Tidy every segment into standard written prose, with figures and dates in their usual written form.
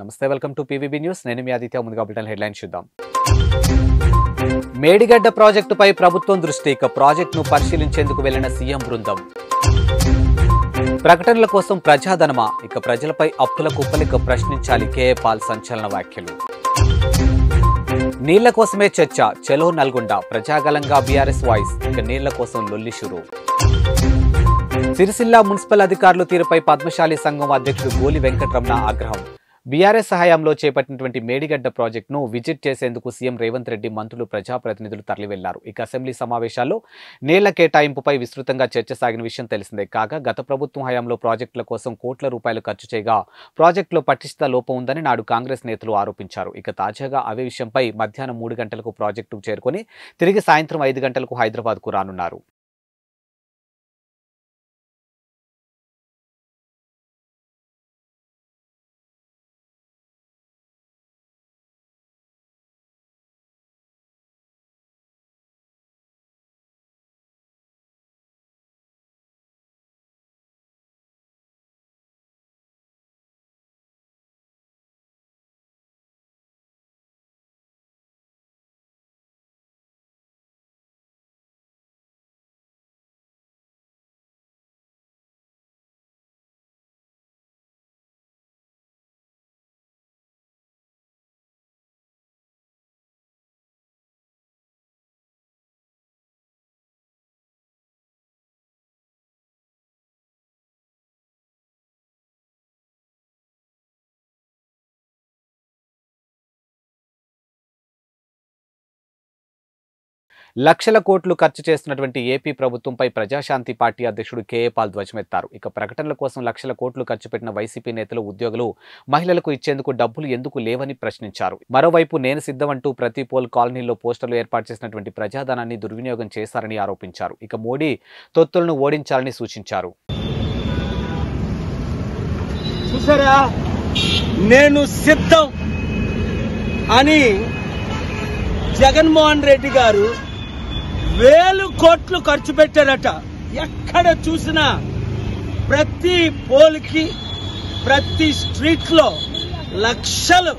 నమస్తే, welcome to PVB news. నేను మీ ఆదిత్య. ముందుగా బులెటిన్ హెడ్లైన్స్ చూద్దాం. మేడిగడ్డ ప్రాజెక్టుపై ప్రభుత్వం దృష్టి. ఇక ప్రాజెక్టును పరిశీలించేందుకు వెళ్లిన సీఎం బృందం. ప్రకటనల కోసం ప్రజాధనమా? ఇక ప్రజలపై అప్పుల కుప్పలిక ప్రశ్నించాలి. కేఏ పాల్ సంచలన వ్యాఖ్యలు. నీళ్ల కోసమే చర్చ. చలో నల్గొండ. ప్రజాగలంగా BRS voice. ఇక నీళ్ల కోసం లొల్లి షురు. సిరిసిల్ల మున్సిపల్ అధికారుల తీరుపై పద్మశాలి సంఘం అధ్యక్షుడు గోలి వెంకటరమణ ఆగ్రహం. బీఆర్ఎస్ సహాయంలో చేపట్టినటువంటి మేడిగడ్డ ప్రాజెక్టును విజిట్ చేసేందుకు సీఎం రేవంత్ రెడ్డి, మంత్రులు, ప్రజాప్రతినిధులు తరలివెళ్లారు. ఇక అసెంబ్లీ సమావేశాల్లో నీళ్ల కేటాయింపుపై విస్తృతంగా చర్చ సాగిన విషయం తెలిసిందే. కాగా గత ప్రభుత్వం హయాంలో ప్రాజెక్టుల కోసం కోట్ల రూపాయలు ఖర్చు చేయగా ప్రాజెక్టులో పటిష్ట లోపం ఉందని నాడు కాంగ్రెస్ నేతలు ఆరోపించారు. ఇక తాజాగా అవే విషయంపై మధ్యాహ్నం 3 గంటలకు ప్రాజెక్టుకు చేరుకొని తిరిగి సాయంత్రం 5 గంటలకు హైదరాబాద్కు రానున్నారు. లక్షల కోట్లు ఖర్చు చేస్తున్నటువంటి ఏపీ ప్రభుత్వంపై ప్రజాశాంతి పార్టీ అధ్యక్షుడు కేఏ పాల్ ధ్వజమెత్తారు. ఇక ప్రకటనల కోసం లక్షల కోట్లు ఖర్చు పెట్టిన వైసీపీ నేతలు, ఉద్యోగులు, మహిళలకు ఇచ్చేందుకు డబ్బులు ఎందుకు లేవని ప్రశ్నించారు. మరోవైపు నేను సిద్ధమంటూ ప్రతి పోల్ కాలనీలో పోస్టర్లు ఏర్పాటు చేసినటువంటి ప్రజాధనాన్ని దుర్వినియోగం చేశారని ఆరోపించారు. ఇక మోడీ తొత్తులను ఓడించాలని సూచించారు. చూసారా, నేను సిద్ధం అని జగన్మోహన్ రెడ్డి గారు 1000 కోట్లు ఖర్చు పెట్టారట. ఎక్కడ చూసినా ప్రతి పోల్కి, ప్రతి స్ట్రీట్ లో లక్షలు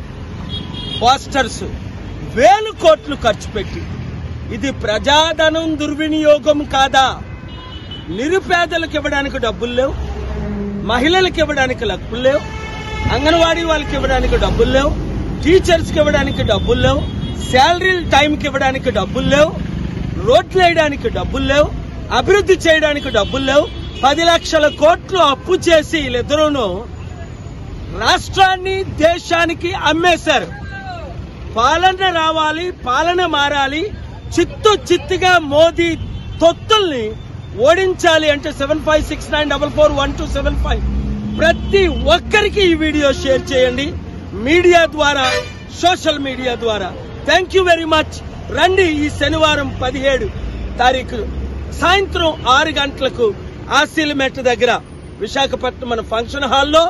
పోస్టర్స్, 1000 కోట్లు ఖర్చు పెట్టి, ఇది ప్రజాధనం దుర్వినియోగం కాదా? నిరుపేదలకు ఇవ్వడానికి డబ్బులు లేవు, మహిళలకు ఇవ్వడానికి డబ్బులు లేవు, అంగన్వాడీ వాళ్ళకి ఇవ్వడానికి డబ్బులు లేవు, టీచర్స్కి ఇవ్వడానికి డబ్బులు లేవు, శాలరీలు టైంకి ఇవ్వడానికి డబ్బులు లేవు, రోడ్లు వేయడానికి డబ్బులు లేవు, అభివృద్ధి చేయడానికి డబ్బులు లేవు. 10 లక్షల కోట్లు అప్పు చేసి వీళ్ళిద్దరూను రాష్ట్రాన్ని, దేశానికి అమ్మేశారు. పాలన రావాలి, పాలన మారాలి, చిత్తుగా మోదీ తొత్తుల్ని ఓడించాలి అంటే 7569441275 ప్రతి ఒక్కరికి ఈ వీడియో షేర్ చేయండి, మీడియా ద్వారా, సోషల్ మీడియా ద్వారా. Thank you very much. రండి, ఈ శనివారం 17 తారీఖు సాయంత్రం 6 గంటలకు ఆశీలమెట్ దగ్గర విశాఖపట్నం మన ఫంక్షన్ హాల్లో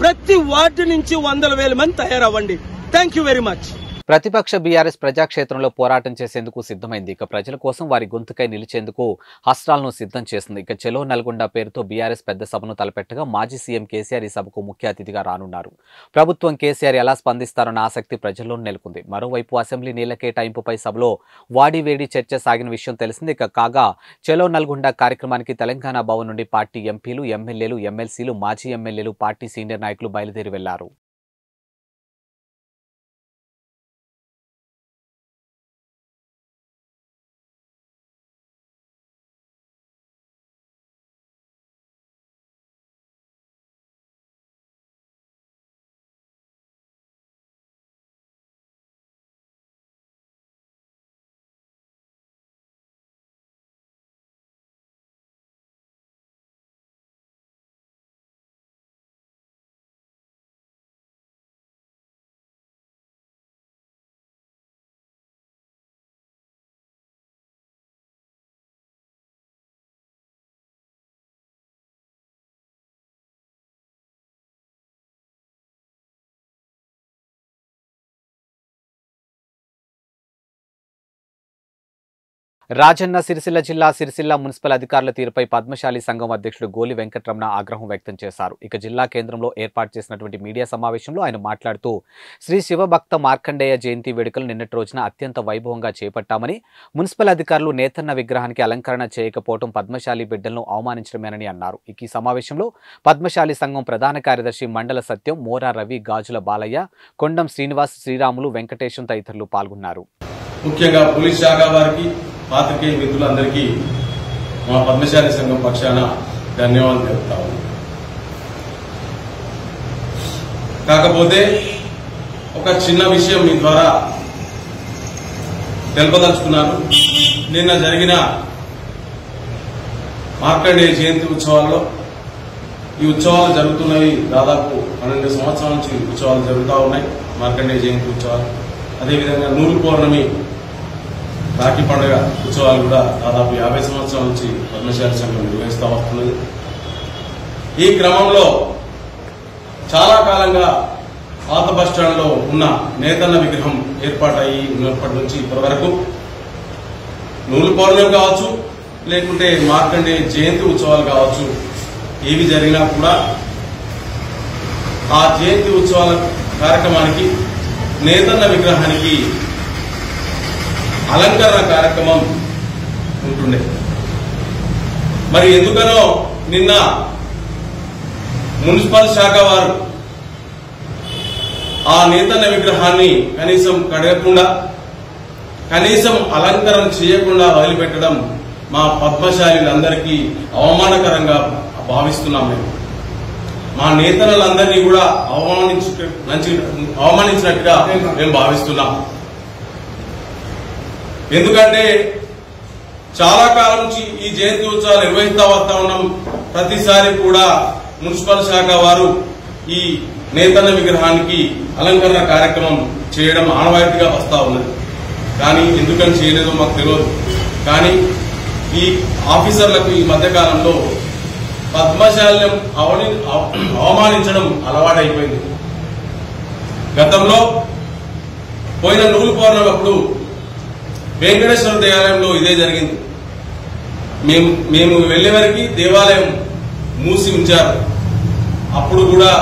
ప్రతి వార్డు నుంచి 100,000 మంది తయారవ్వండి. Thank you very much. ప్రతిపక్ష బీఆర్ఎస్ ప్రజాక్షేత్రంలో పోరాటం చేసేందుకు సిద్ధమైంది. ఇక ప్రజల కోసం వారి గొంతుకై నిలిచేందుకు హస్త్రాలను సిద్ధం చేస్తుంది. ఇక చలో నల్గొండ పేరుతో బీఆర్ఎస్ పెద్ద సభను తలపెట్టగా మాజీ సీఎం కేసీఆర్ ఈ సభకు ముఖ్య అతిథిగా రానున్నారు. ప్రభుత్వం, కేసీఆర్ ఎలా స్పందిస్తారన్న ఆసక్తి ప్రజల్లో నెలకొంది. మరోవైపు అసెంబ్లీ నీళ్ల కేటాయింపుపై సభలో వాడివేడి చర్చ సాగిన విషయం తెలిసింది. ఇక కాగా చలో నల్గొండ కార్యక్రమానికి తెలంగాణ భవన్ నుండి పార్టీ ఎంపీలు, ఎమ్మెల్యేలు, ఎమ్మెల్సీలు, మాజీ ఎమ్మెల్యేలు, పార్టీ సీనియర్ నాయకులు బయలుదేరి వెళ్లారు. రాజన్న సిరిసిల్ల జిల్లా సిరిసిల్ల మున్సిపల్ అధికారుల తీరుపై పద్మశాలి సంఘం అధ్యక్షుడు గోలి వెంకట్రమణ ఆగ్రహం వ్యక్తం చేశారు. ఇక జిల్లా కేంద్రంలో ఏర్పాటు చేసినటువంటి మీడియా సమావేశంలో ఆయన మాట్లాడుతూ శ్రీ శివభక్త మార్కండేయ జయంతి వేడుకలు నిన్నటి రోజున అత్యంత వైభవంగా చేపట్టామని, మున్సిపల్ అధికారులు నేతన్న విగ్రహానికి అలంకరణ చేయకపోవడం పద్మశాలి బిడ్డలను అవమానించడమేనని అన్నారు. ఈ సమావేశంలో పద్మశాలి సంఘం ప్రధాన కార్యదర్శి మండల సత్యం, మోరా రవి, గాజుల బాలయ్య, కొండం శ్రీనివాస్, శ్రీరాములు, వెంకటేశం తదితరులు పాల్గొన్నారు. ముఖ్యంగా పోలీస్ శాఖ వారికి, పాత్రికేయ మిత్రులందరికీ మా పద్మశాలి సంఘం పక్షాన ధన్యవాదాలు తెలుపుతాము. కాకపోతే ఒక చిన్న విషయం మీ ద్వారా తెలుపదలుచుకున్నాను. నిన్న జరిగిన మార్కండేయ జయంతి ఉత్సవాల్లో ఈ ఉత్సవాలు జరుగుతున్నవి దాదాపు 12 సంవత్సరాల నుంచి ఉత్సవాలు జరుగుతూ ఉన్నాయి. మార్కండేయ జయంతి ఉత్సవాలు, అదేవిధంగా నూలు పౌర్ణమి, రాఖీ పండుగ ఉత్సవాలు కూడా దాదాపు 50 సంవత్సరాల నుంచి పద్మశాలి సంఘం నిర్వహిస్తూ వస్తున్నది. ఈ క్రమంలో చాలా కాలంగా పాత బస్టాండ్లో ఉన్న నేతన్న విగ్రహం ఏర్పాటయ్యి ఉన్నప్పటి నుంచి ఇప్పటి వరకు నూలు పౌర్ణమి కావచ్చు, లేకుంటే మార్కండేయ జయంతి ఉత్సవాలు కావచ్చు, ఏవి జరిగినా కూడా ఆ జయంతి ఉత్సవాల కార్యక్రమానికి నేతన్న విగ్రహానికి అలంకరణ కార్యక్రమం ఉంటుండే. మరి ఎందుకనో నిన్న మున్సిపల్ శాఖ వారు ఆ నేతన్న విగ్రహాన్ని కనీసం కడగకుండా, కనీసం అలంకరణ చేయకుండా వదిలిపెట్టడం మా పద్మశాలీలందరికీ అవమానకరంగా భావిస్తున్నాం. మా నేతలందరినీ కూడా అవమానించినట్టుగా మేము భావిస్తున్నాం. ఎందుకంటే చాలా కాలం నుంచి ఈ జయంతి ఉత్సవాలు నిర్వహిస్తా వస్తా ఉన్నాం. ప్రతిసారి కూడా మున్సిపల్ శాఖ వారు ఈ నేతన్న విగ్రహానికి అలంకరణ కార్యక్రమం చేయడం ఆనవాయితీగా వస్తా ఉన్నది. కానీ ఎందుకని చేయలేదో మాకు తెలియదు. కానీ ఈ ఆఫీసర్లకు ఈ మధ్యకాలంలో పద్మశాల్యం అవమానించడం అలవాటైపోయింది. గతంలో పోయిన నూలు పౌర్ణమి అప్పుడు వెంకటేశ్వర దేవాలయంలో ఇదే జరిగింది. మేము వెళ్లే వరకు దేవాలయం మూసి ఉంచారు. అప్పుడు కూడా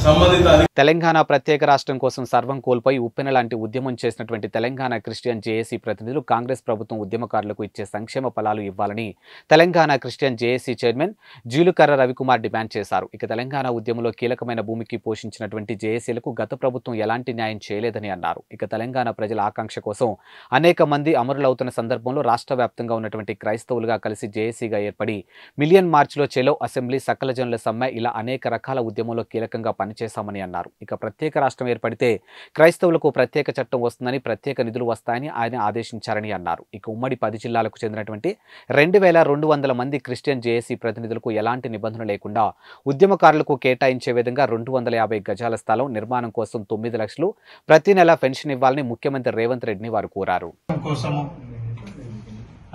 సంబంధిత తెలంగాణ ప్రత్యేక రాష్ట్రం కోసం సర్వం కోల్పోయి ఉప్పెన లాంటి ఉద్యమం చేసినటువంటి తెలంగాణ క్రిస్టియన్ జేఏసీ ప్రతినిధులు కాంగ్రెస్ ప్రభుత్వం ఉద్యమకారులకు ఇచ్చే సంక్షేమ ఫలాలు ఇవ్వాలని Telangana Christian JAC chairman Jeelukarra Ravikumar demand చేశారు. ఇక తెలంగాణ ఉద్యమంలో కీలకమైన భూమికి పోషించినటువంటి జేఏసీలకు గత ప్రభుత్వం ఎలాంటి న్యాయం చేయలేదని అన్నారు. ఇక తెలంగాణ ప్రజల ఆకాంక్ష కోసం అనేక మంది అమరులవుతున్న సందర్భంలో రాష్ట్ర వ్యాప్తంగా ఉన్నటువంటి క్రైస్తవులుగా కలిసి జేఏసీగా ఏర్పడి మిలియన్ మార్చ్లో చెలో అసెంబ్లీ, సకల జనుల సమ్మె ఇలా అనేక రకాల ఉద్యమంలో కీలకంగా పనిచేశామని అన్నారు. ఇక ప్రత్యేక రాష్ట్రం ఏర్పడితే క్రైస్తవులకు ప్రత్యేక చట్టం వస్తుందని, ప్రత్యేక నిధులు వస్తాయని ఆయన ఆదేశించారని అన్నారు. ఇక ఉమ్మడి 10 జిల్లాలకు చెందినటువంటి 2200 మంది క్రిస్టియన్ జేఏసీ ప్రతినిధులకు ఎలాంటి నిబంధన లేకుండా ఉద్యమకారులకు కేటాయించే విధంగా 250 గజాల స్థలం నిర్మాణం కోసం 9 లక్షలు ప్రతి నెల పెన్షన్ ఇవ్వాలని ముఖ్యమంత్రి రేవంత్ రెడ్డిని వారు కోరారు.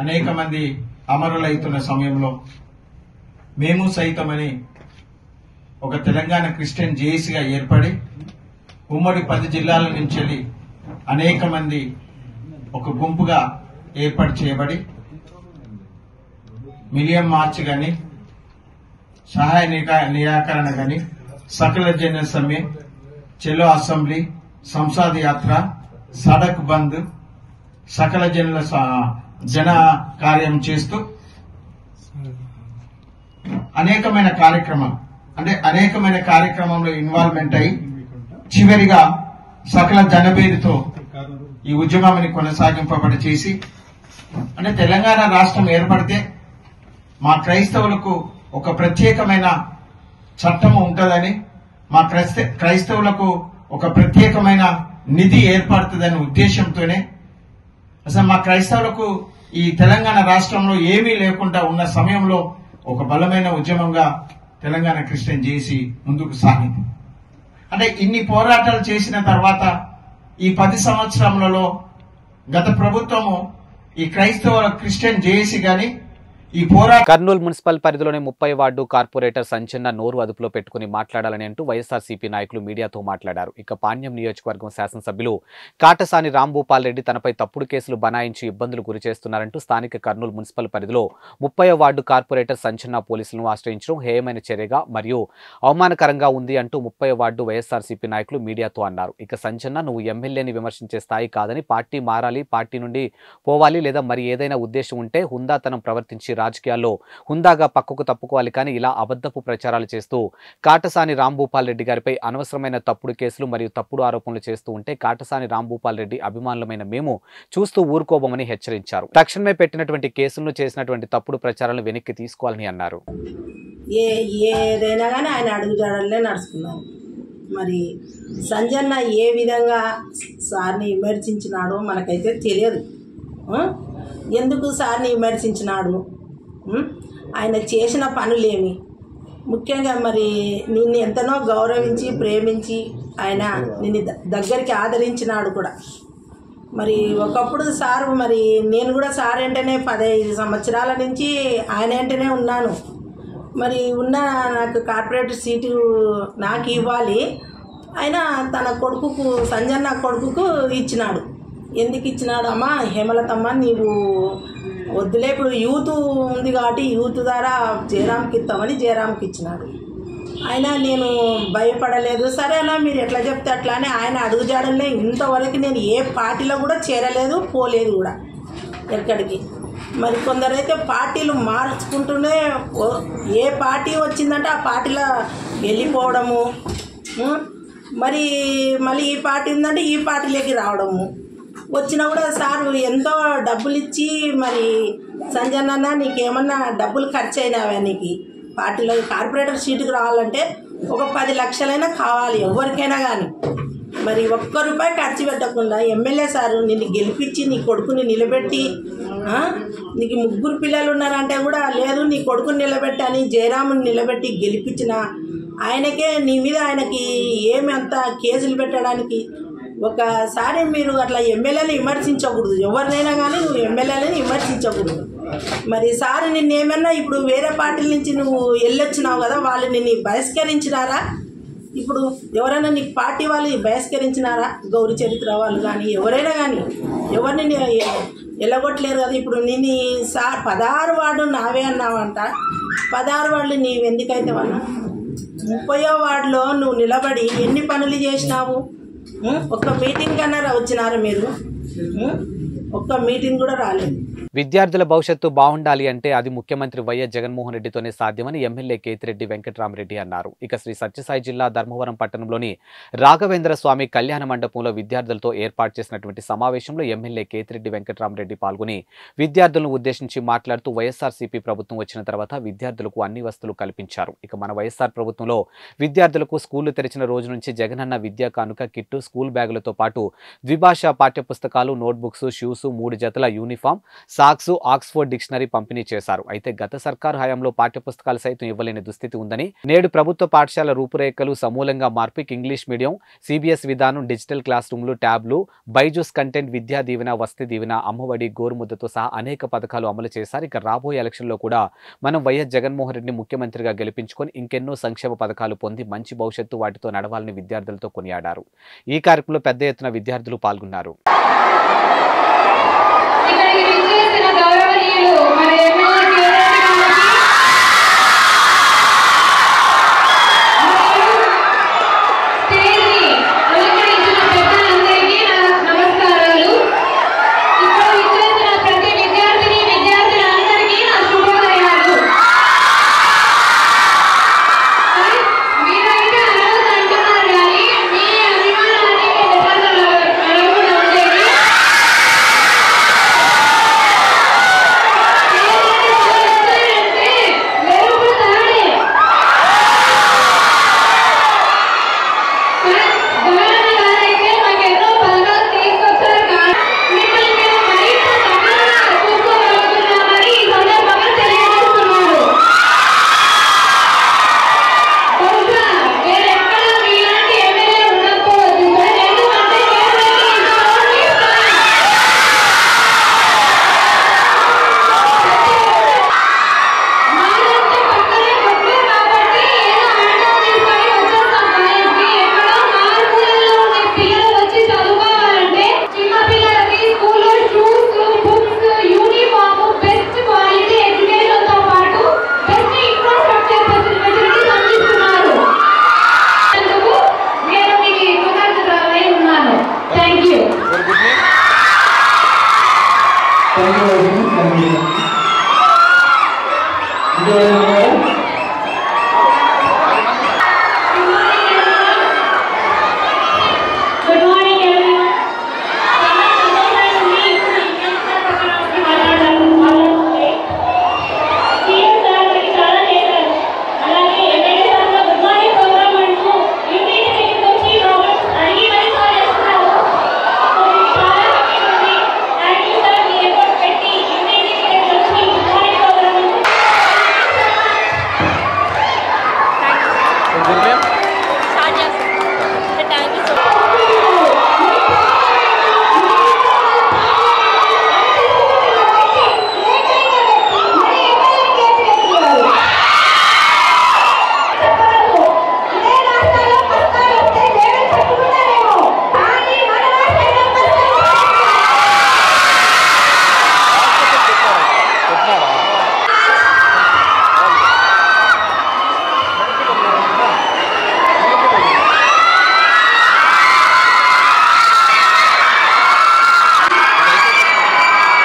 అనేక మంది అమరులైతున్న సమయంలో మేము సైతమని ఒక తెలంగాణ క్రిస్టియన్ జేఏసీగా ఏర్పడి ఉమ్మడి 10 జిల్లాల నుంచి అనేక మంది ఒక గుంపుగా ఏర్పాటు చేయబడి మిలియన్ మార్చ్ గాని, సహాయ నిరాకరణ గాని, సకల జన సమ్మె, చెలో అసెంబ్లీ, సంసద్ యాత్ర, సడక్ బంద్, సకల జన కార్యం చేస్తూ అనేకమైన కార్యక్రమంలో ఇన్వాల్వ్మెంట్ అయి చివరిగా సకల జనబేరుతో ఈ ఉద్యమాన్ని కొనసాగింపబడి చేసి, అంటే తెలంగాణ రాష్ట్రం ఏర్పడితే మా క్రైస్తవులకు ఒక ప్రత్యేకమైన చట్టం ఉంటుందని, మా క్రైస్తవులకు ఒక ప్రత్యేకమైన నిధి ఏర్పడుతుందనే ఉద్దేశంతోనే అసలు మా క్రైస్తవులకు ఈ తెలంగాణ రాష్ట్రంలో ఏమీ లేకుండా ఉన్న సమయంలో ఒక బలమైన ఉద్యమంగా తెలంగాణ క్రిస్టియన్ జేఏసీ ముందుకు సాగింది. అంటే ఇన్ని పోరాటాలు చేసిన తర్వాత ఈ 10 సంవత్సరములలో గత ప్రభుత్వము ఈ క్రైస్తవ క్రిస్టియన్ జేఏసీ గాని, ఈ పోరాటం కర్నూలు మున్సిపల్ పరిధిలోని 30 వార్డు కార్పొరేటర్ సంచన్న నోరు అదుపులో పెట్టుకుని మాట్లాడాలని అంటూ వైఎస్ఆర్సీపీ నాయకులు మీడియాతో మాట్లాడారు. ఇక పాణ్యం నియోజకవర్గం శాసనసభ్యులు కాటసాని రాంభూపాల్ రెడ్డి తనపై తప్పుడు కేసులు బనాయించి ఇబ్బందులు గురిచేస్తున్నారంటూ స్థానిక కర్నూలు మున్సిపల్ పరిధిలో 30 వార్డు కార్పొరేటర్ సంచన్న పోలీసులను ఆశ్రయించడం హేయమైన చర్యగా మరియు అవమానకరంగా ఉంది అంటూ 30 వార్డు వైఎస్ఆర్సీపీ నాయకులు మీడియాతో అన్నారు. ఇక సంచన్న నువ్వు ఎమ్మెల్యేని విమర్శించే స్థాయి కాదని, పార్టీ మారాలి, పార్టీ నుండి పోవాలి లేదా మరి ఏదైనా ఉద్దేశం ఉంటే హుందాతనం ప్రవర్తించి రాజకీయాల్లో హుందాగా పక్కకు తప్పుకోవాలి, కానీ ఇలా అబద్ధపు ప్రచారాలు చేస్తూ కాటసాని రాంభూపాల్ రెడ్డి గారిపై అనవసరమైన తప్పుడు కేసులు మరియు తప్పుడు ఆరోపణలు చేస్తూ ఉంటే కాటసాని రాంభూపాల్ రెడ్డి అభిమానులమైన మేము చూస్తూ ఊరుకోబోమని హెచ్చరించారు. తక్షణమే పెట్టినటువంటి కేసులను చేసినటువంటి తప్పుడు ప్రచారాలను వెనక్కి తీసుకోవాలని అన్నారు. ఏదైనా కానీ ఆయన అడుగుజాడలే నడుచుకున్నారు. మరి సంజన్న ఏ విధంగా సార్ని విమర్శించినాడో మనకైతే తెలియదు. ఎందుకు సార్ని విమర్శించినాడు, ఆయన చేసిన పనులేమి, ముఖ్యంగా మరి నిన్ను ఎంతనో గౌరవించి ప్రేమించి ఆయన నిన్ను దగ్గరికి ఆదరించినాడు కూడా. మరి ఒకప్పుడు సార్, మరి నేను కూడా సార్ వెంటనే 15 సంవత్సరాల నుంచి ఆయన వెంటనే ఉన్నాను. మరి ఉన్న నాకు కార్పొరేటర్ సీటు నాకు ఇవ్వాలి, ఆయన తన కొడుకుకు సంజన్న కొడుకుకు ఇచ్చినాడు. ఎందుకు ఇచ్చినాడు అమ్మా, హేమలతమ్మ నీవు వద్దులే, ఇప్పుడు యూత్ ఉంది కాబట్టి యూత్ ద్వారా జయరామ్కి ఇస్తామని జయరామ్కి ఇచ్చినాడు. ఆయన నేను భయపడలేదు, సరేనా మీరు ఎట్లా చెప్తే అట్లా అని ఆయన అడుగుజాడలే. ఇంతవరకు నేను ఏ పార్టీలో కూడా చేరలేదు, పోలేదు కూడా ఎక్కడికి. మరి కొందరైతే పార్టీలు మార్చుకుంటూనే ఏ పార్టీ వచ్చిందంటే ఆ పార్టీలో వెళ్ళిపోవడము, మరి మళ్ళీ ఈ పార్టీ ఉందంటే ఈ పార్టీలోకి రావడము. వచ్చినా కూడా సార్ ఎంతో డబ్బులు ఇచ్చి, మరి సంజన్న నీకేమన్నా డబ్బులు ఖర్చు అయినావా, నీకు పార్టీలో కార్పొరేటర్ సీటుకు రావాలంటే ఒక 10 లక్షలైనా కావాలి ఎవరికైనా కానీ. మరి ఒక్క రూపాయి ఖర్చు పెట్టకుండా ఎమ్మెల్యే సారు నిన్ను గెలిపించి నీ కొడుకుని నిలబెట్టి, నీకు 3 పిల్లలు ఉన్నారంటే కూడా లేదు నీ కొడుకుని నిలబెట్టి అని జయరాముని నిలబెట్టి గెలిపించిన ఆయనకే నీ మీద ఆయనకి ఏమి అంత కేసులు పెట్టడానికి. ఒకసారి మీరు అట్లా ఎమ్మెల్యేని విమర్శించకూడదు, ఎవరినైనా కానీ నువ్వు ఎమ్మెల్యేని విమర్శించకూడదు. మరి సార్ నిన్నేమన్నా ఇప్పుడు వేరే పార్టీల నుంచి నువ్వు వెళ్ళొచ్చినావు కదా, వాళ్ళు నిన్ను బహిష్కరించినారా? ఇప్పుడు ఎవరైనా నీకు పార్టీ వాళ్ళు బహిష్కరించినారా? గౌరీ చరిత్ర వాళ్ళు కానీ ఎవరైనా కానీ ఎవరిని వెళ్ళగొట్టలేరు కదా. ఇప్పుడు నేను సార్ 16 వార్డు నావే అన్నావంట, 16 వార్డులు నీవెందుకైతే అన్నా? 30వ వార్డులో నువ్వు నిలబడి ఎన్ని పనులు చేసినావు? ఒక్క మీటింగ్ కన్నా వచ్చినారా మీరు? ఒక్క మీటింగ్ కూడా రాలేదు. విద్యార్థుల భవిష్యత్తు బాగుండాలి అంటే అది ముఖ్యమంత్రి వైఎస్ జగన్మోహన్ రెడ్డితోనే సాధ్యమని ఎమ్మెల్యే కేతిరెడ్డి వెంకటరామరెడ్డి అన్నారు. ఇక శ్రీ సత్యసాయి జిల్లా ధర్మవరం పట్టణంలోని రాఘవేంద్ర స్వామి కళ్యాణ మండపంలో విద్యార్థులతో ఏర్పాటు చేసినటువంటి సమావేశంలో ఎమ్మెల్యే కేతిరెడ్డి వెంకటరామరెడ్డి పాల్గొని విద్యార్థులను ఉద్దేశించి మాట్లాడుతూ వైఎస్ఆర్సీపీ ప్రభుత్వం వచ్చిన తర్వాత విద్యార్థులకు అన్ని వసతులు కల్పించారు. ఇక మన వైఎస్ఆర్ ప్రభుత్వంలో విద్యార్థులకు స్కూళ్లు తెరిచిన రోజు నుంచి జగనన్న విద్యా కానుక కిట్టు, స్కూల్ బ్యాగులతో పాటు ద్విభాషా పాఠ్యపుస్తకాలు, నోట్బుక్స్, షూస్, 3 జతల యూనిఫామ్, సాక్స్, ఆక్స్ఫోర్డ్ డిక్షనరీ పంపిణీ చేశారు. అయితే గత సర్కారు హయాంలో పాఠ్యపుస్తకాలు సైతం ఇవ్వలేని దుస్థితి ఉందని, నేడు ప్రభుత్వ పాఠశాల రూపురేఖలు సమూలంగా మార్పి ఇంగ్లీష్ మీడియం, సిబిఎస్ విధానం, డిజిటల్ క్లాస్ రూమ్లు, ట్యాబ్లు, బైజూస్ కంటెంట్, విద్యా దీవెన, వసతి దీవెన, అమ్మఒడి, గోరుముద్దతో సహా అనేక పథకాలు అమలు చేశారు. ఇక రాబోయే ఎలక్షన్లో కూడా మనం వైఎస్ జగన్మోహన్ రెడ్డిని ముఖ్యమంత్రిగా గెలిపించుకొని ఇంకెన్నో సంక్షేమ పథకాలు పొంది మంచి భవిష్యత్తు వాటితో నడవాలని విద్యార్థులతో కొనియాడారు. ఈ కార్యక్రమంలో పెద్ద ఎత్తున విద్యార్థులు పాల్గొన్నారు. మీరు అయితే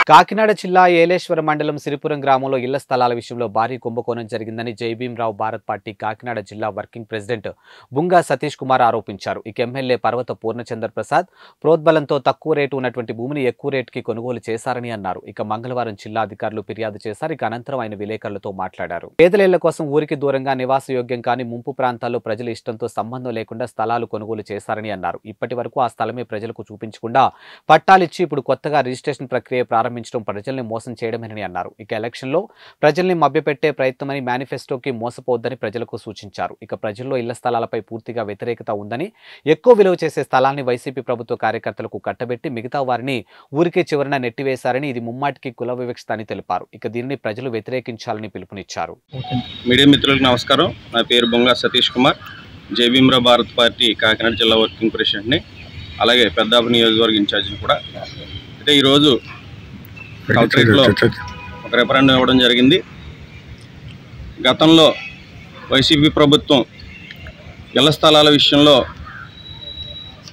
కాకినాడ జిల్లా ఏలేశ్వర మండలం సిరిపురం గ్రామంలో ఇళ్ల స్థలాల విషయంలో భారీ కుంభకోణం జరిగిందని జైభీంరావు భారత్ పార్టీ కాకినాడ జిల్లా వర్కింగ్ ప్రెసిడెంట్ బుంగా సతీష్ కుమార్ ఆరోపించారు. ఇక ఎమ్మెల్యే పర్వత పూర్ణచంద్ర ప్రసాద్ ప్రోద్బలంతో తక్కువ రేటు ఉన్నటువంటి భూమిని ఎక్కువ రేటుకి కొనుగోలు చేశారని అన్నారు. ఇక మంగళవారం జిల్లా అధికారులు ఫిర్యాదు చేశారు. ఇక అనంతరం ఆయన విలేకరులతో మాట్లాడారు. పేదల కోసం ఊరికి దూరంగా నివాసయోగ్యం కాని ముంపు ప్రాంతాల్లో ప్రజల ఇష్టంతో సంబంధం లేకుండా స్థలాలు కొనుగోలు చేశారని అన్నారు. ఇప్పటి వరకు ఆ స్థలమే ప్రజలకు చూపించకుండా పట్టాలిచ్చి ఇప్పుడు కొత్తగా రిజిస్ట్రేషన్ ప్రక్రియ ప్రారంభించడం ప్రజల్ని మోసం చేయడమేనని అన్నారు. ఇక ఎలక్షన్లో ప్రజల్ని మభ్యపెట్టే ప్రయత్నమని మేనిఫెస్టోకి మోసపోవద్దని ప్రజలకు సూచించారు. ఇక ప్రజల్లో ఇళ్ల స్థలాలపై పూర్తిగా వ్యతిరేకత ఉందని, ఎక్కువ విలువ చేసే స్థలాన్ని వైసీపీ ప్రభుత్వ కార్యకర్తలకు కట్టబెట్టి మిగతా వారిని ఊరికే చివరన నెట్టివేశారని, ఇది ముమ్మాటికి కుల వివక్షత అని తెలిపారు. ఇక దీనిని ప్రజలు వ్యతిరేకించాలని పిలుపునిచ్చారు. మీడియా మిత్రులకు నమస్కారం. నా పేరు బొంగా సతీష్ కుమార్, జైభీంరావు భారత్ పార్టీ కాకినాడ జిల్లా వర్కింగ్ ప్రెసిడెంట్ని, అలాగే పెద్దాపురం నియోజకవర్గ ఇన్ఛార్జిని కూడా. అయితే ఈరోజు కలెక్టరేట్లో ఒక రెఫరెండం ఇవ్వడం జరిగింది. గతంలో వైసీపీ ప్రభుత్వం ఇళ్ల స్థలాల విషయంలో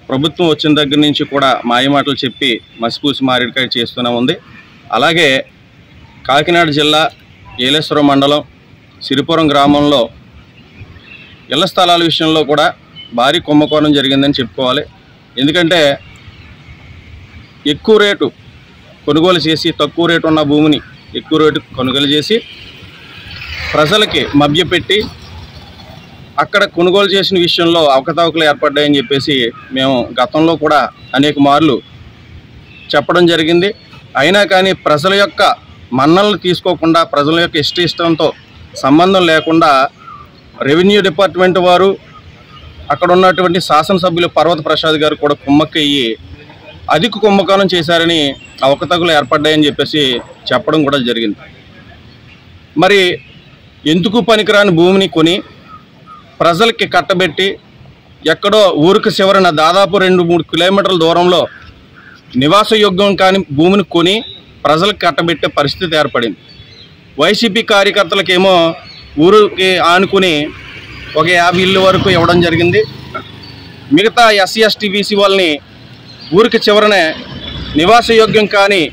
ప్రభుత్వం వచ్చిన దగ్గర నుంచి కూడా మాయమాటలు చెప్పి మసిపూసి మారేడుకాయ చేస్తూనే ఉంది. అలాగే కాకినాడ జిల్లా ఏలేశ్వరం మండలం సిరిపురం గ్రామంలో ఇళ్ల స్థలాల విషయంలో కూడా భారీ కుంభకోణం జరిగిందని చెప్పుకోవాలి. ఎందుకంటే ఎక్కువ రేటు కొనుగోలు చేసి తక్కువ రేటు ఉన్న భూమిని ఎక్కువ రేటు కొనుగోలు చేసి ప్రజలకి మభ్యపెట్టి అక్కడ కొనుగోలు చేసిన విషయంలో అవకతవకలు ఏర్పడ్డాయని చెప్పేసి మేము గతంలో కూడా అనేక మార్లు చెప్పడం జరిగింది. అయినా కానీ ప్రజల యొక్క మన్ననలు తీసుకోకుండా, ప్రజల యొక్క ఇష్టంతో సంబంధం లేకుండా రెవెన్యూ డిపార్ట్మెంట్ వారు, అక్కడ ఉన్నటువంటి శాసనసభ్యులు పర్వత ప్రసాద్ గారు కూడా కుమ్మక్కయ్యి అధిక కుంభకోణం చేశారని, అవకతవకలు ఏర్పడ్డాయని చెప్పేసి చెప్పడం కూడా జరిగింది. మరి ఎందుకు పనికిరాని భూమిని కొని ప్రజలకి కట్టబెట్టి ఎక్కడో ఊరికి చివరన దాదాపు 2-3 కిలోమీటర్ల దూరంలో నివాసయోగ్యం కాని భూమిని కొని ప్రజలకు కట్టబెట్టే పరిస్థితి ఏర్పడింది. వైసీపీ కార్యకర్తలకేమో ఊరికి ఆనుకుని ఒక 50 ఇళ్ళ వరకు ఇవ్వడం జరిగింది. మిగతా ఎస్సీ ఎస్టీ బీసీ వాళ్ళని ఊరికి చివరనే నివాసయోగ్యం కాని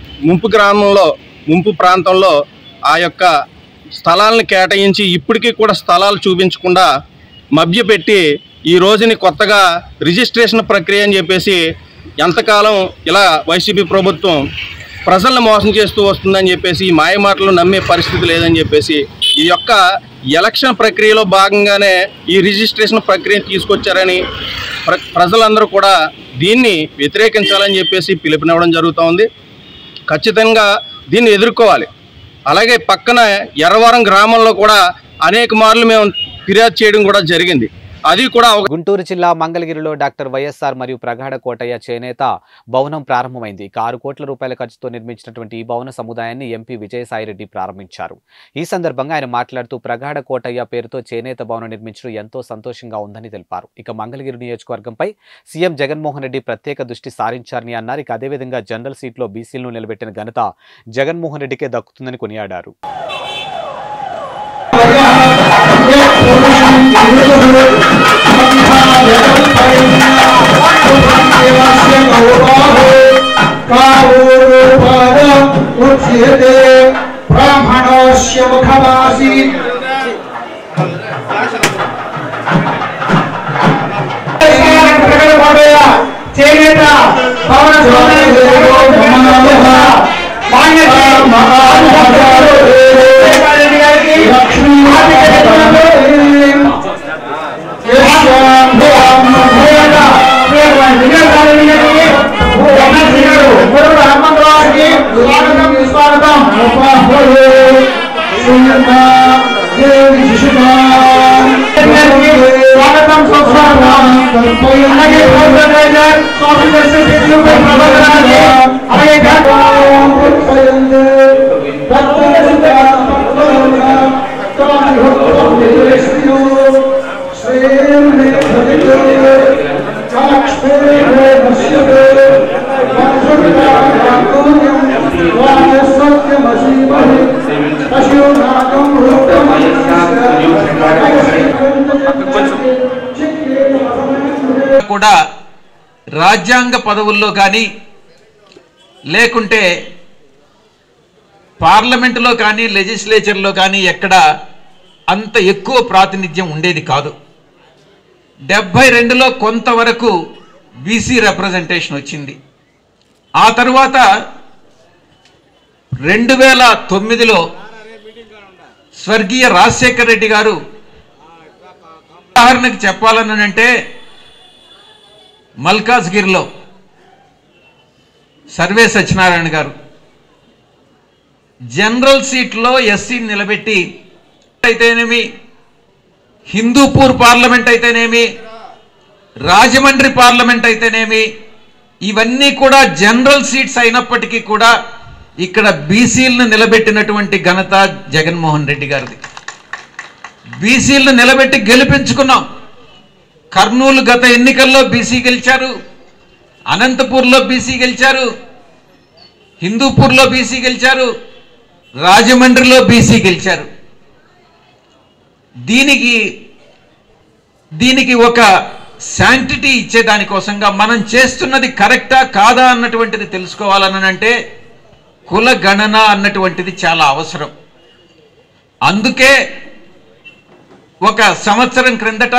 ముంపు ప్రాంతంలో ఆ యొక్క స్థలాలను కేటాయించి ఇప్పటికీ కూడా స్థలాలు చూపించకుండా మభ్యపెట్టి ఈ రోజుని కొత్తగా రిజిస్ట్రేషన్ ప్రక్రియ అని చెప్పేసి ఎంతకాలం ఇలా వైసీపీ ప్రభుత్వం ప్రజలను మోసం చేస్తూ వస్తుందని చెప్పేసి ఈ మాయమాటలు నమ్మే పరిస్థితి లేదని చెప్పేసి ఈ యొక్క ఎలక్షన్ ప్రక్రియలో భాగంగానే ఈ రిజిస్ట్రేషన్ ప్రక్రియను తీసుకొచ్చారని ప్రజలందరూ కూడా దీన్ని వ్యతిరేకించాలని చెప్పేసి పిలుపునివ్వడం జరుగుతూ ఉంది. ఖచ్చితంగా దీన్ని ఎదుర్కోవాలి. అలాగే పక్కన ఎర్రవరం గ్రామంలో కూడా అనేక మార్లు మేము ఫిర్యాదు చేయడం కూడా జరిగింది. అది కూడా గుంటూరు జిల్లా మంగళగిరిలో డాక్టర్ వైఎస్ఆర్ మరియు ప్రగాఢ కోటయ్య చేనేత భవనం ప్రారంభమైంది. 6 కోట్ల రూపాయల ఖర్చుతో నిర్మించినటువంటి ఈ భవన సముదాయాన్ని ఎంపీ విజయసాయిరెడ్డి ప్రారంభించారు. ఈ సందర్భంగా ఆయన మాట్లాడుతూ ప్రగాఢ కోటయ్య పేరుతో చేనేత భవనం నిర్మించడం ఎంతో సంతోషంగా ఉందని తెలిపారు. ఇక మంగళగిరి నియోజకవర్గంపై సీఎం జగన్మోహన్ రెడ్డి ప్రత్యేక దృష్టి సారించారని అన్నారు. ఇక అదేవిధంగా జనరల్ సీట్లో బీసీలను నిలబెట్టిన ఘనత జగన్మోహన్ రెడ్డికే దక్కుతుందని కొనియాడారు. కూడా రాజ్యాంగ పదవుల్లో కానీ లేకుంటే పార్లమెంటులో కానీ లెజిస్లేచర్లో కానీ ఎక్కడ అంత ఎక్కువ ప్రాతినిధ్యం ఉండేది కాదు. 72లో కొంతవరకు బీసీ రిప్రజెంటేషన్ వచ్చింది. ఆ తర్వాత 2009లో స్వర్గీయ రాజశేఖర్ రెడ్డి గారు, ఉదాహరణకు చెప్పాలనంటే మల్కాజ్గిరిలో సర్వే సత్యనారాయణ గారు జనరల్ సీట్లో ఎస్సీని నిలబెట్టి అయితేనేమి, హిందూపూర్ పార్లమెంట్ అయితేనేమి, రాజమండ్రి పార్లమెంట్ అయితేనేమి, ఇవన్నీ కూడా జనరల్ సీట్స్ అయినప్పటికీ కూడా ఇక్కడ బీసీలను నిలబెట్టినటువంటి ఘనత జగన్మోహన్ రెడ్డి గారిది. బీసీలను నిలబెట్టి గెలిపించుకున్నాం. కర్నూలు గత ఎన్నికల్లో బీసీ గెలిచారు, అనంతపూర్లో బీసీ గెలిచారు, హిందూపూర్లో బీసీ గెలిచారు, రాజమండ్రిలో బీసీ గెలిచారు. దీనికి ఒక శాంటిటీ ఇచ్చేదానికోసంగా మనం చేస్తున్నది కరెక్టా కాదా అన్నటువంటిది తెలుసుకోవాలనంటే కుల గణన అన్నటువంటిది చాలా అవసరం. అందుకే ఒక సంవత్సరం క్రిందట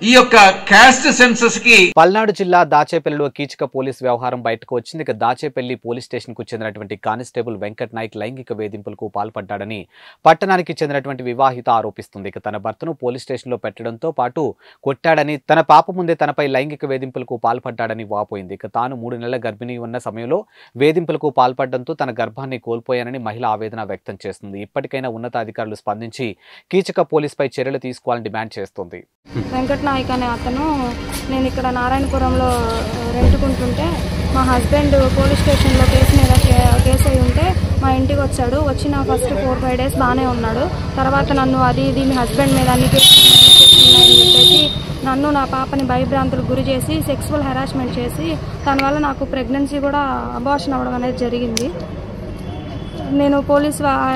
ఈ యొక్క క్యాస్ట్ సెన్సస్ కి పల్నాడు జిల్లా దాచేపల్లిలో కీచక పోలీస్ వ్యవహారం బయటకు వచ్చింది. ఇక దాచేపల్లి పోలీస్ స్టేషన్ కు చెందినటువంటి కానిస్టేబుల్ వెంకట్ నాయక్ లైంగిక వేధింపులకు పాల్పడ్డాడని పట్టణానికి చెందినటువంటి వివాహిత ఆరోపిస్తుంది. ఇక తన భర్తను పోలీస్ స్టేషన్ లో పెట్టడంతో పాటు కొట్టాడని, తన పాప ముందే తనపై లైంగిక వేధింపులకు పాల్పడ్డాడని వాపోయింది. ఇక తాను 3 నెలల గర్భిణీ ఉన్న సమయంలో వేధింపులకు పాల్పడడంతో తన గర్భాన్ని కోల్పోయానని మహిళ ఆవేదన వ్యక్తం చేస్తుంది. ఇప్పటికైనా ఉన్నతాధికారులు స్పందించి కీచక పోలీస్ పై చర్యలు తీసుకోవాలని డిమాండ్ చేస్తుంది. వెంకట్ నాయక్ అనే అతను, నేను ఇక్కడ నారాయణపురంలో రెంటుకుంటుంటే మా హస్బెండ్ పోలీస్ స్టేషన్లో కేసు అయి ఉంటే మా ఇంటికి వచ్చాడు. వచ్చిన ఫస్ట్ 4-5 డేస్ బాగానే ఉన్నాడు. తర్వాత నన్ను అది ఇది మీ హస్బెండ్ మీద అన్ని కేసులు ఉన్నాయని చెప్పేసి నన్ను, నా పాపని భయభ్రాంతులకు గురి చేసి సెక్సువల్ హెరాస్మెంట్ చేసి దానివల్ల నాకు ప్రెగ్నెన్సీ కూడా అబార్షన్ అవ్వడం అనేది జరిగింది. నేను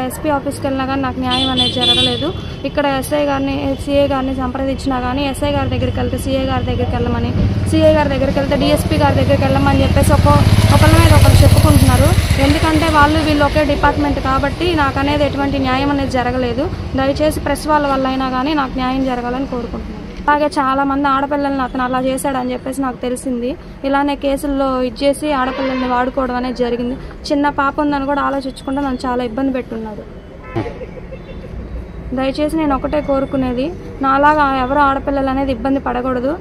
ఎస్పీ ఆఫీస్కి వెళ్ళినా కానీ నాకు న్యాయం అనేది జరగలేదు. ఇక్కడ ఎస్ఐ గారిని, సిఐ గారిని సంప్రదించినా కానీ ఎస్ఐ గారి దగ్గరికి వెళ్తే సిఐ గారి దగ్గరికి వెళ్ళమని, సిఐ గారి దగ్గరికి వెళ్తే డిఎస్పీ గారి దగ్గరికి వెళ్ళమని చెప్పేసి ఒకళ్ళ మీద ఒకరు చెప్పుకుంటున్నారు. ఎందుకంటే వీళ్ళు ఒకే డిపార్ట్మెంట్ కాబట్టి నాకు అనేది ఎటువంటి న్యాయం అనేది జరగలేదు. దయచేసి ప్రెస్ వాళ్ళ వల్ల అయినా కానీ నాకు న్యాయం జరగాలని కోరుకుంటున్నాను. అలాగే చాలా మంది ఆడపిల్లల్ని అతను అలా చేశాడని చెప్పేసి నాకు తెలిసింది. ఇలానే కేసుల్లో ఇచ్చేసి ఆడపిల్లల్ని వాడుకోవడం అనేది జరిగింది. చిన్న పాప ఉందని కూడా ఆలోచించకుండా నన్ను చాలా ఇబ్బంది పెట్టున్నారు. దయచేసి నేను ఒకటే కోరుకునేది, నాలాగా ఎవరో ఆడపిల్లలు అనేది ఇబ్బంది పడకూడదు.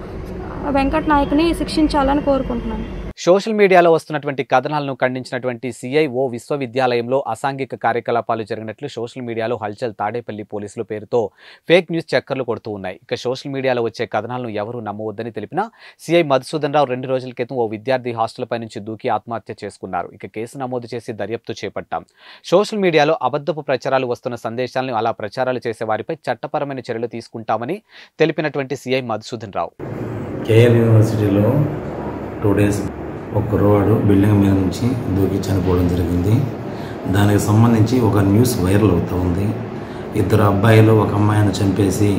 వెంకట్ నాయక్ని శిక్షించాలని కోరుకుంటున్నాను. సోషల్ మీడియాలో వస్తున్నటువంటి కథనాలను ఖండించినటువంటి సిఐఓ విశ్వవిద్యాలయంలో అసాంఘిక కార్యకలాపాలు జరిగినట్లు సోషల్ మీడియాలో హల్చల్ తాడేపల్లి పోలీసుల పేరుతో ఫేక్ న్యూస్ చక్కర్లు కొడుతూ ఉన్నాయి. ఇక సోషల్ మీడియాలో వచ్చే కథనాలను ఎవరూ నమ్మవద్దని తెలిపిన సిఐ మధుసూదన్ రావు 2 రోజుల క్రితం ఓ విద్యార్థి హాస్టల్పై నుంచి దూకి ఆత్మహత్య చేసుకున్నారు. ఇక కేసు నమోదు చేసి దర్యాప్తు చేపట్టాం. సోషల్ మీడియాలో అబద్ధపు ప్రచారాలు వస్తున్న సందేశాలను అలా ప్రచారాలు చేసే వారిపై చట్టపరమైన చర్యలు తీసుకుంటామని తెలిపినటువంటి సిఐ మధుసూదన్ రావు. కేఎల్ యూనివర్సిటీలో 2 డేస్ ఒక కుర్రవాడు బిల్డింగ్ మీద నుంచి దూకి చనిపోవడం జరిగింది. దానికి సంబంధించి ఒక న్యూస్ వైరల్ అవుతూ ఉంది. 2 అబ్బాయిలు ఒక అమ్మాయిని చంపేసి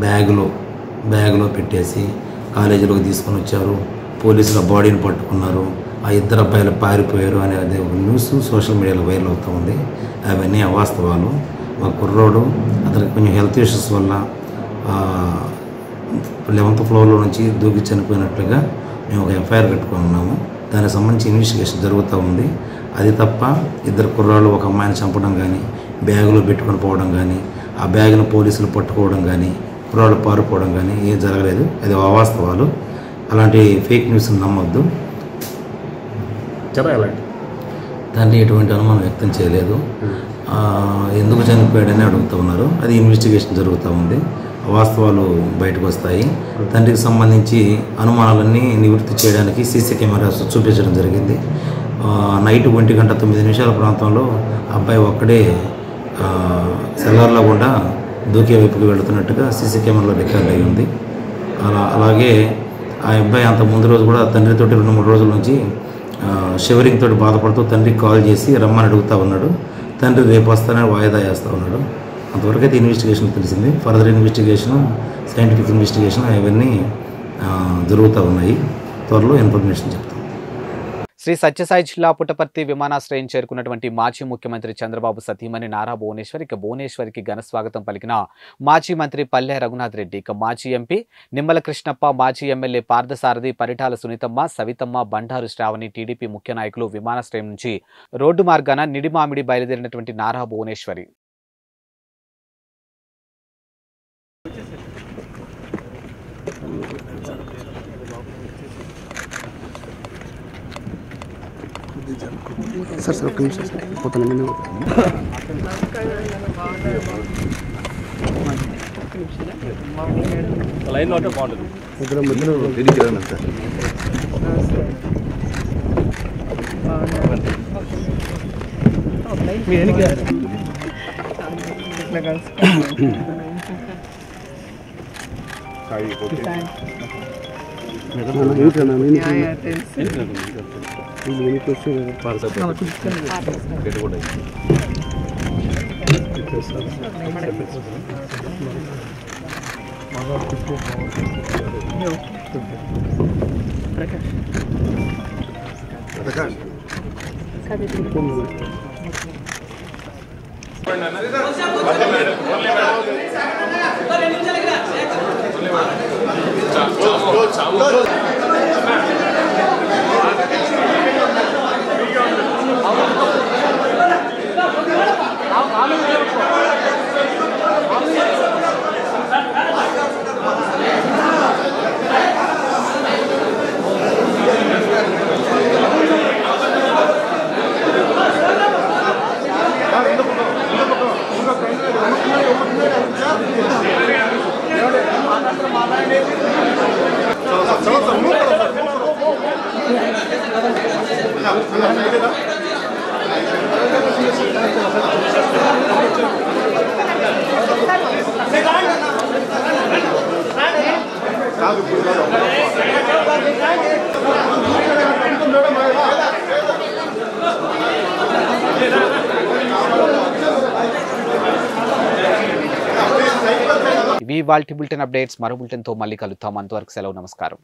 బ్యాగులో పెట్టేసి కాలేజీలోకి తీసుకొని వచ్చారు. పోలీసులు బాడీని పట్టుకున్నారు. ఆ 2 అబ్బాయిలు పారిపోయారు అనేది ఒక న్యూస్ సోషల్ మీడియాలో వైరల్ అవుతూ ఉంది. అవన్నీ అవాస్తవాలు. ఒక కుర్రోడు, అతనికి కొంచెం హెల్త్ ఇష్యూస్ వల్ల 11th ఫ్లోర్లో నుంచి దూకి చనిపోయినట్లుగా మేము ఒక ఎఫ్ఐఆర్ కట్టుకొని ఉన్నాము. దానికి సంబంధించి ఇన్వెస్టిగేషన్ జరుగుతూ ఉంది. అది తప్ప 2 కుర్రాళ్ళు ఒక అమ్మాయిని చంపడం కానీ, బ్యాగులో పెట్టుకొని పోవడం కానీ, ఆ బ్యాగును పోలీసులు పట్టుకోవడం కానీ, కుర్రాళ్ళు పారిపోవడం కానీ ఏం జరగలేదు. అది అవాస్తవాలు. అలాంటి ఫేక్ న్యూస్ నమ్మొద్దు. దాంట్లో ఎటువంటి అనుమానం వ్యక్తం చేయలేదు. ఎందుకు చనిపోయాడని అడుగుతూ ఉన్నారు. అది ఇన్వెస్టిగేషన్ జరుగుతూ ఉంది. వాస్తవాలు బయటకు వస్తాయి. తండ్రికి సంబంధించి అనుమానాలన్నీ నివృత్తి చేయడానికి సీసీ కెమెరాస్ చూపించడం జరిగింది. నైట్ 1:09 ప్రాంతంలో అబ్బాయి ఒక్కడే సెల్లార్లో కూడా దూకే వైపుకి వెళుతున్నట్టుగా సీసీ కెమెరాలో రికార్డ్ అయి ఉంది. అలాగే ఆ అబ్బాయి అంత ముందు రోజు కూడా తండ్రితోటి 2-3 రోజుల నుంచి షివరింగ్ తోటి బాధపడుతూ తండ్రికి కాల్ చేసి రమ్మని అడుగుతూ ఉన్నాడు. తండ్రి రేపు వస్తానని వాయిదా వేస్తూ ఉన్నాడు. అంతవరకు అయితే ఇన్వెస్టిగేషన్ తెలిసింది. ఫర్దర్ ఇన్వెస్టిగేషన్, సైంటిఫిక్ ఇన్వెస్టిగేషన్ అవన్నీ జరుగుతూ ఉన్నాయి. త్వరలో ఇన్ఫర్మేషన్ చెప్తాం. శ్రీ సత్యసాయి జిల్లా పుట్టపర్తి విమానాశ్రయం చేరుకున్నటువంటి మాజీ ముఖ్యమంత్రి చంద్రబాబు సతీమణి నారా భువనేశ్వరికి ఘన స్వాగతం పలికిన మాజీ మంత్రి పల్లె రఘునాథ్ రెడ్డి, మాజీ ఎంపీ నిమ్మల కృష్ణప్ప, మాజీ ఎమ్మెల్యే పార్థసారథి, పరిటాల సునీతమ్మ, సవితమ్మ, బండారు శ్రావణి, టీడీపీ ముఖ్య నాయకులు విమానాశ్రయం నుంచి రోడ్డు మార్గాన నిడిమామిడి బయలుదేరినటువంటి నారా భువనేశ్వరి सर ఒక నిమిషం సార్ పోతాను నేను లైన్లో ఉంటే బాగుంటుంది ఇద్దరు మధ్యలో తిరిగి రండి సార్ మీ ఎన్నిక ఇట్లా కలిసి ఇవి వాల్టి బులెటిన్ అప్డేట్స్. మరో బులెటిన్తో మళ్ళీ కలుద్దాం. అంతవరకు సెలవు. నమస్కారం.